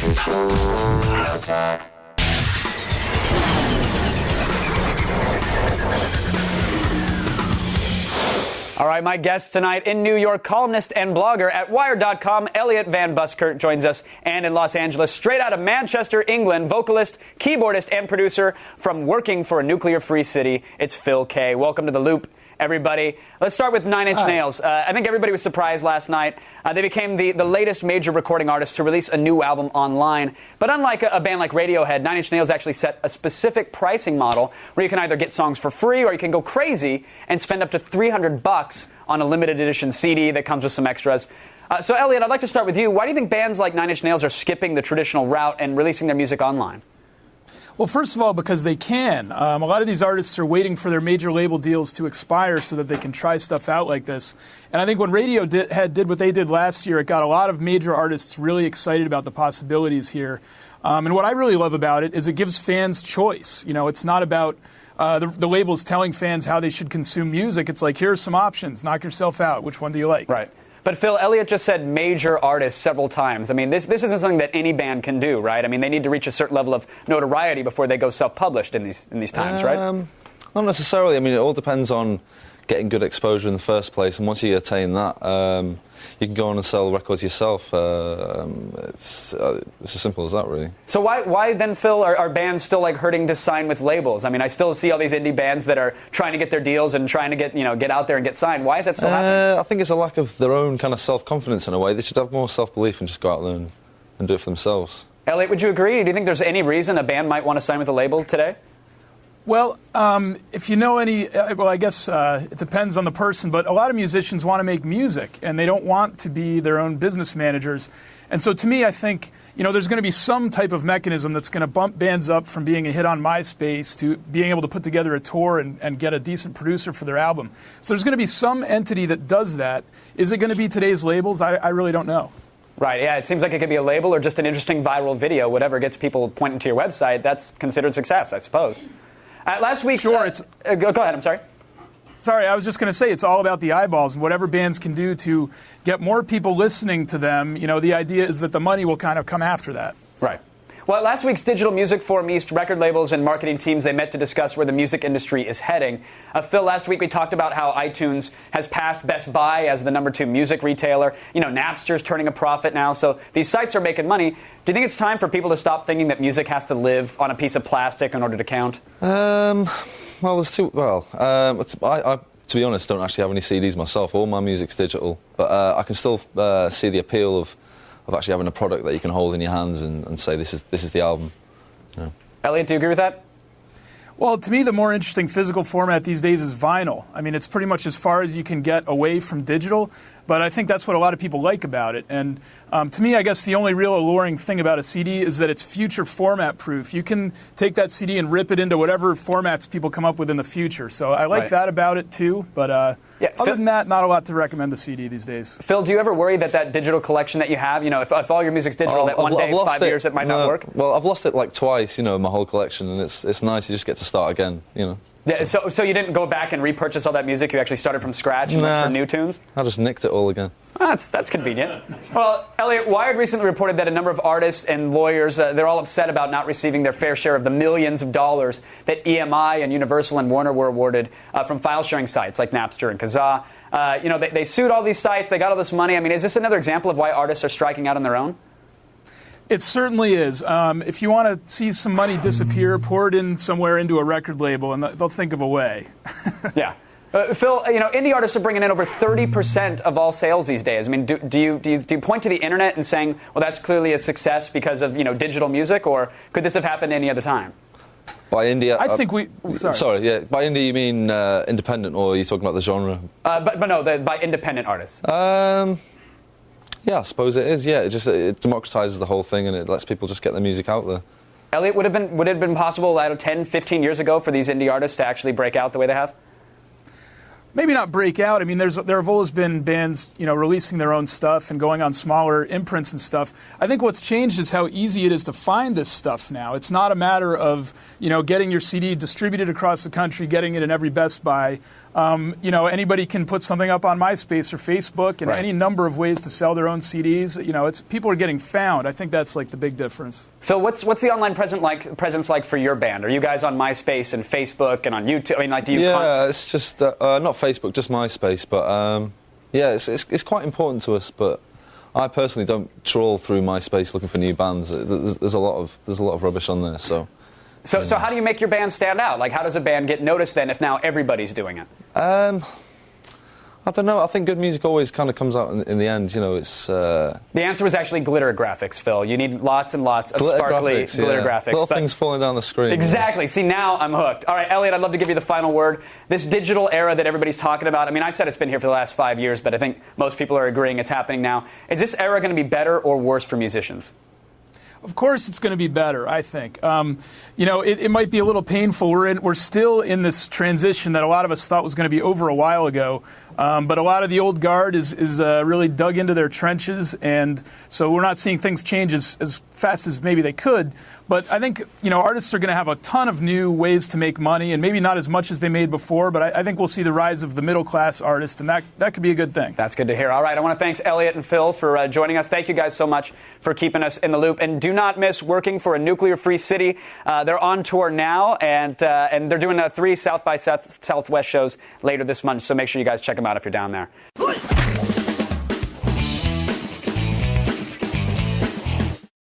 All right, my guest tonight in New York, columnist and blogger at Wired.com, Elliot Van Buskirk joins us, and in Los Angeles, straight out of Manchester, England, vocalist, keyboardist, and producer from Working for a Nuclear-Free City, it's Phil Kaye. Welcome to The Loop, everybody. Let's start with Nine Inch Nails. I think everybody was surprised last night. They became the latest major recording artist to release a new album online. But unlike a band like Radiohead, Nine Inch Nails actually set a specific pricing model where you can either get songs for free or you can go crazy and spend up to $300 on a limited edition CD that comes with some extras. So, Elliot, I'd like to start with you. Why do you think bands like Nine Inch Nails are skipping the traditional route and releasing their music online? Well, first of all, because they can. A lot of these artists are waiting for their major label deals to expire so that they can try stuff out like this. And I think when Radiohead did what they did last year, it got a lot of major artists really excited about the possibilities here. And what I really love about it is it gives fans choice. You know, it's not about the labels telling fans how they should consume music. It's like, here are some options. Knock yourself out. Which one do you like? Right. But Phil, Elliot just said major artists several times. I mean, this isn't something that any band can do, right? I mean, they need to reach a certain level of notoriety before they go self-published in these times, right? Not necessarily. I mean, it all depends on getting good exposure in the first place, and once you attain that, you can go on and sell records yourself. It's as simple as that, really. So why then, Phil, are bands still like hurting to sign with labels? I mean, I still see all these indie bands that are trying to get their deals and trying to get out there and get signed. Why is that still happening? I think it's a lack of their own kind of self-confidence in a way. They should have more self-belief and just go out there and do it for themselves. Elliot, would you agree? Do you think there's any reason a band might want to sign with a label today? Well, if you know any, well, I guess it depends on the person, but a lot of musicians want to make music, and they don't want to be their own business managers. And so to me, I think, there's going to be some type of mechanism that's going to bump bands up from being a hit on MySpace to being able to put together a tour and get a decent producer for their album. So there's going to be some entity that does that. Is it going to be today's labels? I really don't know. Right, yeah, it seems like it could be a label or just an interesting viral video. Whatever gets people pointing to your website, that's considered success, I suppose. Last week, sure. Go ahead. I'm sorry. Sorry, I was just going to say it's all about the eyeballs and whatever bands can do to get more people listening to them. The idea is that the money will kind of come after that. Right. Well, at last week's Digital Music Forum East, record labels and marketing teams, they met to discuss where the music industry is heading. Phil, last week we talked about how iTunes has passed Best Buy as the #2 music retailer. Napster's turning a profit now, so these sites are making money. Do you think it's time for people to stop thinking that music has to live on a piece of plastic in order to count? To be honest, don't actually have any CDs myself. All my music's digital, but I can still see the appeal of actually having a product that you can hold in your hands and say, this is the album. Yeah. Elliot, do you agree with that? Well, to me, the more interesting physical format these days is vinyl. I mean, it's pretty much as far as you can get away from digital, but I think that's what a lot of people like about it. And to me, I guess the only real alluring thing about a CD is that it's future format proof. You can take that CD and rip it into whatever formats people come up with in the future. So I like that about it too, but other than that, not a lot to recommend the CD these days. Phil, do you ever worry that digital collection that you have, if all your music's digital, that one day, 5 years, it might not work? Well, I've lost it like twice, my whole collection, and it's nice to just get to start again, Yeah, so you didn't go back and repurchase all that music? You actually started from scratch and looked for new tunes? I just nicked it all again. That's convenient. Well, Elliot, Wired recently reported that a number of artists and lawyers, they're all upset about not receiving their fair share of the millions of dollars that EMI and Universal and Warner were awarded from file-sharing sites like Napster and Kazaa. They sued all these sites. They got all this money. I mean, is this another example of why artists are striking out on their own? It certainly is. If you want to see some money disappear, pour it in somewhere into a record label, and they'll think of a way. Yeah. Phil, indie artists are bringing in over 30% of all sales these days. I mean, do you point to the internet and saying, well, that's clearly a success because of digital music, or could this have happened any other time? By indie, I think we. Sorry, yeah. By indie, you mean independent, or are you talking about the genre? But no, by independent artists. Yeah, I suppose it is. Yeah, it democratizes the whole thing, and it lets people just get their music out there. Elliot, would it have been possible 10, 15 years ago for these indie artists to actually break out the way they have? Maybe not break out. I mean, there have always been bands, releasing their own stuff and going on smaller imprints and stuff. I think what's changed is how easy it is to find this stuff now. It's not a matter of, getting your CD distributed across the country, getting it in every Best Buy. Anybody can put something up on MySpace or Facebook, and any number of ways to sell their own CDs. It's people are getting found. I think that's like the big difference. Phil, what's the online presence like for your band? Are you guys on MySpace and Facebook and on YouTube? I mean, like, do you? Yeah, it's just not Facebook, just MySpace. But it's quite important to us. But I personally don't trawl through MySpace looking for new bands. There's a lot of rubbish on there. So how do you make your band stand out? Like, how does a band get noticed then if now everybody's doing it? I don't know. I think good music always kind of comes out in the end. It's the answer was actually glitter graphics, Phil. You need lots and lots of sparkly glitter graphics. Little things falling down the screen. Exactly. See, now I'm hooked. All right, Elliot, I'd love to give you the final word. This digital era that everybody's talking about. I mean, I said it's been here for the last 5 years, but I think most people are agreeing it's happening now. Is this era going to be better or worse for musicians? Of course, it's going to be better, I think. It might be a little painful. We're still in this transition that a lot of us thought was going to be over a while ago. But a lot of the old guard is really dug into their trenches, and so we're not seeing things change as fast as maybe they could. But I think artists are going to have a ton of new ways to make money, and maybe not as much as they made before. But I think we'll see the rise of the middle class artist, and that could be a good thing. That's good to hear. All right, I want to thank Elliot and Phil for joining us. Thank you guys so much for keeping us in the loop, and do not miss Working for a Nuclear-Free City. They're on tour now, and they're doing 3 South by Southwest shows later this month. So make sure you guys check them out if you're down there.